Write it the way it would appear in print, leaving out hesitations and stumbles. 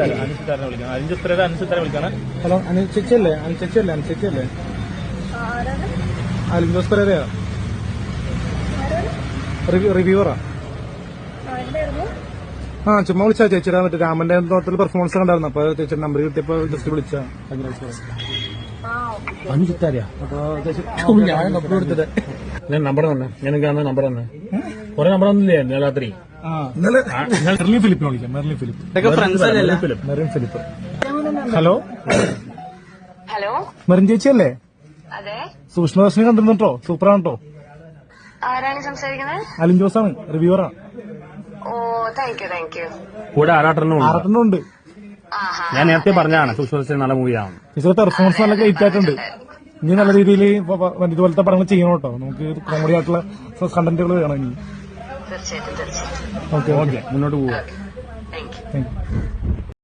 അനുസിത്താരനെ വിളിക്കണം. അനുസിത്താരെ വിളിക്കണം. ഹലോ, അനുചേച്ചിയല്ലേ? അലിൻജോസ് പെരേരയാ, റിവ്യൂവറാ. ചുമ്മാ വിളിച്ചാ ചേച്ചിയുടെ മറ്റേ രാമന്റെ തോട്ടത്തിൽ പെർഫോമൻസ് കണ്ടായിരുന്നു. അപ്പൊ ചേച്ചിയുടെ നമ്പർ കിട്ടിയപ്പോ ജസ്റ്റ് വിളിച്ചാ. അനുസിത്താരയാ? ഞാൻ നമ്പർ കൊടുത്തത്. ഞാൻ നമ്പർ തന്നെ, എനിക്ക് അന്ന് നമ്പർ തന്നെ. കുറെ നമ്പർ ഒന്നുമില്ലേ ഇന്നലെ രാത്രി? മെർലിൻ ഫിലിപ്പിനെ വിളിക്കാം. Merlin Philip. Hello, Merin ചേച്ചിയല്ലേ? Sookshmadarshini കണ്ടിരുന്നോ? സൂപ്പറാണ് കേട്ടോ. ആരാണ് സംസാരിക്കുന്നത്? അലിൻജോസാണ്, റിവ്യൂവറാ. ഓ, താങ്ക് യു. കൂടെ ആറാട്ടെണ്ണം ഉണ്ട്. ഞാൻ നേരത്തെ പറഞ്ഞാണ് സൂക്ഷ്മദർശിനി നല്ല മൂവിയാണ്. ടീച്ചർ പെർഫോമൻസ് നല്ല ഗ്രേറ്റ് ആയിട്ടുണ്ട്. ഇനി നല്ല രീതിയിൽ ഇതുപോലത്തെ പടങ്ങൾ ചെയ്യണം കേട്ടോ. നമുക്ക് കോമഡി ആയിട്ടുള്ള കണ്ടന്റുകൾ വേണം ഇനി. തീർച്ചയായിട്ടും. ഓക്കെ, മുന്നോട്ട് പോവുക. Thank you. Thank you.